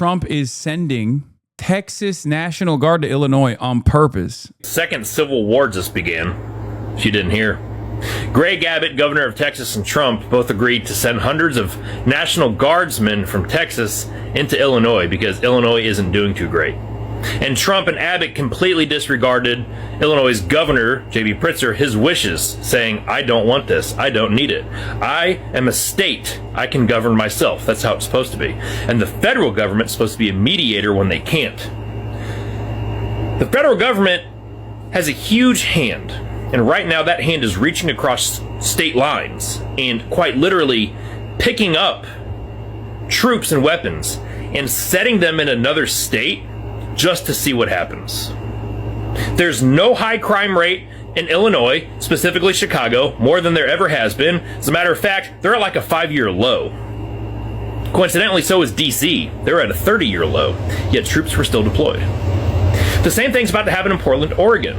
Trump is sending Texas National Guard to Illinois on purpose. Second Civil War just began, if you didn't hear. Greg Abbott, governor of Texas, and Trump both agreed to send hundreds of National Guardsmen from Texas into Illinois because Illinois isn't doing too great. And Trump and Abbott completely disregarded Illinois' governor, J.B. Pritzker, his wishes, saying, I don't want this. I don't need it. I am a state. I can govern myself. That's how it's supposed to be. And the federal government's supposed to be a mediator when they can't. The federal government has a huge hand. And right now that hand is reaching across state lines and quite literally picking up troops and weapons and setting them in another state just to see what happens. There's no high crime rate in Illinois, specifically Chicago, more than there ever has been. As a matter of fact, they're at like a 5-year low. Coincidentally, so is DC. They're at a 30-year low, yet troops were still deployed. The same thing's about to happen in Portland, Oregon.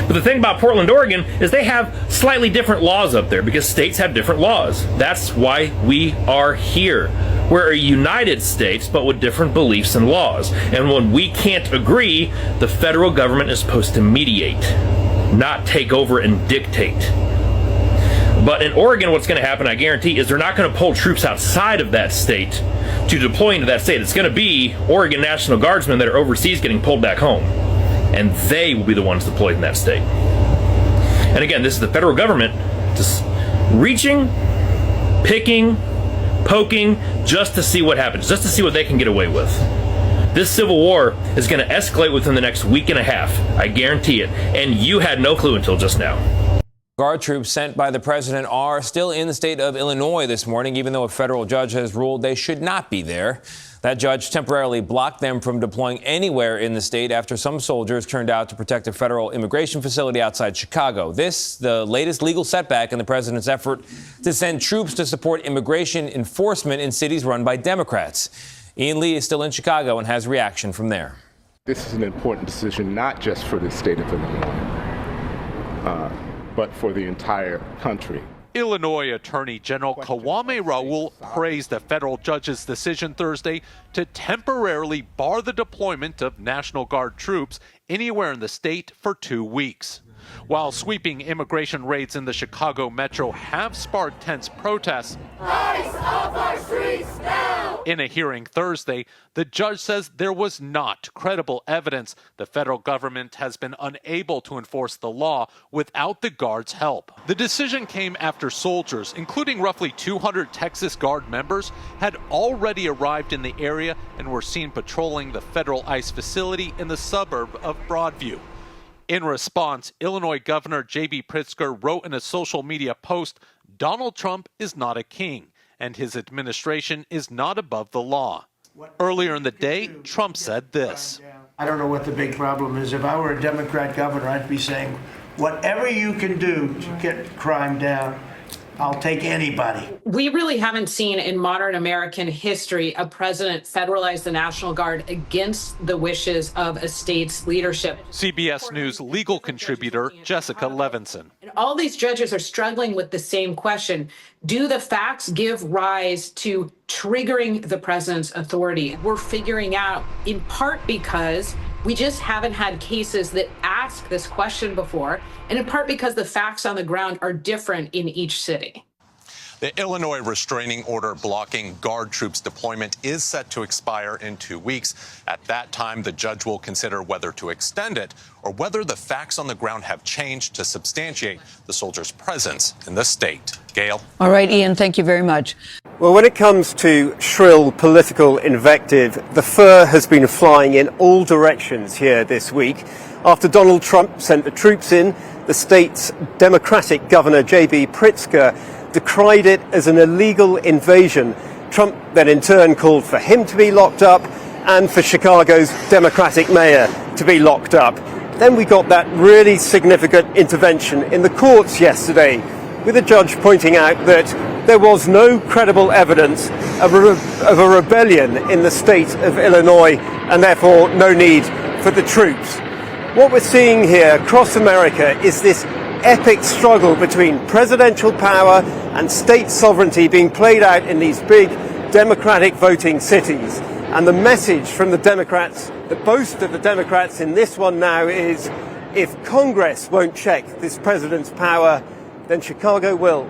But the thing about Portland, Oregon is they have slightly different laws up there because states have different laws. That's why we are here. We're a united states, but with different beliefs and laws. And when we can't agree, the federal government is supposed to mediate, not take over and dictate. But in Oregon, what's going to happen, I guarantee, is they're not going to pull troops outside of that state to deploy into that state. It's going to be Oregon National Guardsmen that are overseas getting pulled back home. And they will be the ones deployed in that state. And again, this is the federal government just reaching, picking, poking, just to see what happens, just to see what they can get away with. This civil war is going to escalate within the next week and a half. I guarantee it. And you had no clue until just now. Guard troops sent by the president are still in the state of Illinois this morning, even though a federal judge has ruled they should not be there. That judge temporarily blocked them from deploying anywhere in the state after some soldiers turned out to protect a federal immigration facility outside Chicago. This, the latest legal setback in the president's effort to send troops to support immigration enforcement in cities run by Democrats. Ian Lee is still in Chicago and has reaction from there. This is an important decision, not just for the state of Illinois, but for the entire country. Illinois Attorney General Kwame Raoul praised the federal judge's decision Thursday to temporarily bar the deployment of National Guard troops anywhere in the state for 2 weeks. While sweeping immigration raids in the Chicago metro have sparked tense protests, rise off our streets now! In a hearing Thursday, the judge says there was not credible evidence the federal government has been unable to enforce the law without the Guard's help. The decision came after soldiers, including roughly 200 Texas Guard members, had already arrived in the area and were seen patrolling the federal ICE facility in the suburb of Broadview. In response, Illinois Governor J.B. Pritzker wrote in a social media post, Donald Trump is not a king, and his administration is not above the law. Earlier in the day, Trump said this. I don't know what the big problem is. If I were a Democrat governor, I'd be saying, whatever you can do to get crime down, I'll take anybody. We really haven't seen in modern American history a president federalize the National Guard against the wishes of a state's leadership. CBS News legal contributor Jessica Levinson. And all these judges are struggling with the same question. Do the facts give rise to triggering the president's authority? We're figuring out, in part because we just haven't had cases that ask this question before, and in part because the facts on the ground are different in each city. The Illinois restraining order blocking Guard troops deployment is set to expire in 2 weeks. At that time, the judge will consider whether to extend it or whether the facts on the ground have changed to substantiate the soldiers' presence in the state. Gail. All right, Ian, thank you very much. Well, when it comes to shrill political invective, the fur has been flying in all directions here this week. After Donald Trump sent the troops in, the state's Democratic Governor J.B. Pritzker decried it as an illegal invasion. Trump then in turn called for him to be locked up and for Chicago's Democratic mayor to be locked up. Then we got that really significant intervention in the courts yesterday, with a judge pointing out that there was no credible evidence of a rebellion in the state of Illinois and therefore no need for the troops. What we're seeing here across America is this epic struggle between presidential power and state sovereignty being played out in these big democratic voting cities. And the message from the Democrats, the boast of the Democrats in this one now is, if Congress won't check this president's power, then Chicago will.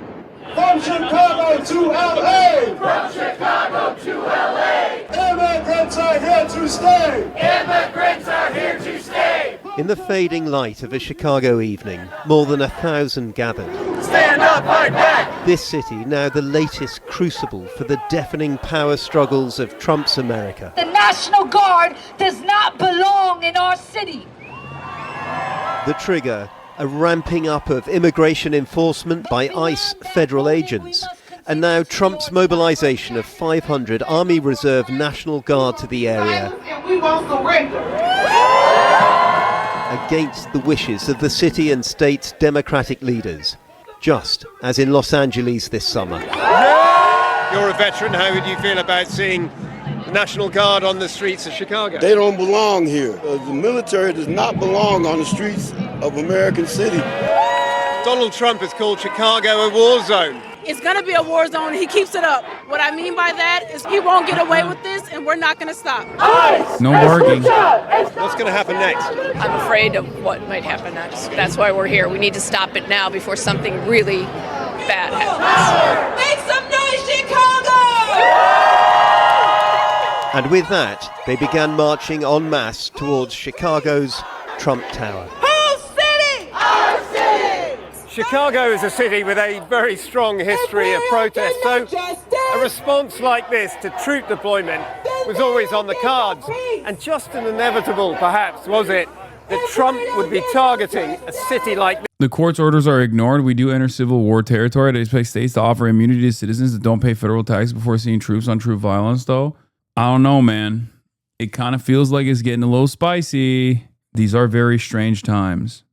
From Chicago to LA! From Chicago to LA! Immigrants are here to stay! Immigrants are here to stay! In the fading light of a Chicago evening, more than 1,000 gathered. Stand up, fight back! This city now the latest crucible for the deafening power struggles of Trump's America. The National Guard does not belong in our city. The trigger, a ramping up of immigration enforcement by ICE federal agents, and now Trump's mobilization of 500 Army Reserve National Guard to the area against the wishes of the city and state's Democratic leaders, just as in Los Angeles this summer. You're a veteran. How would you feel about seeing the National Guard on the streets of Chicago? They don't belong here. The military does not belong on the streets of American City. Donald Trump has called Chicago a war zone. It's going to be a war zone. He keeps it up. What I mean by that is he won't get away with this, and we're not going to stop. No bargaining. What's going to happen next? I'm afraid of what might happen next. That's why we're here. We need to stop it now before something really bad happens. Make some noise, Chicago! And with that, they began marching en masse towards Chicago's Trump Tower. Chicago is a city with a very strong history of protest, so a response like this to troop deployment was always on the cards. And just as inevitable, perhaps, was it, that Trump would be targeting a city like this. The court's orders are ignored. We do enter civil war territory. They expect states to offer immunity to citizens that don't pay federal taxes before seeing troops on troop violence, though. I don't know, man. It kind of feels like it's getting a little spicy. These are very strange times.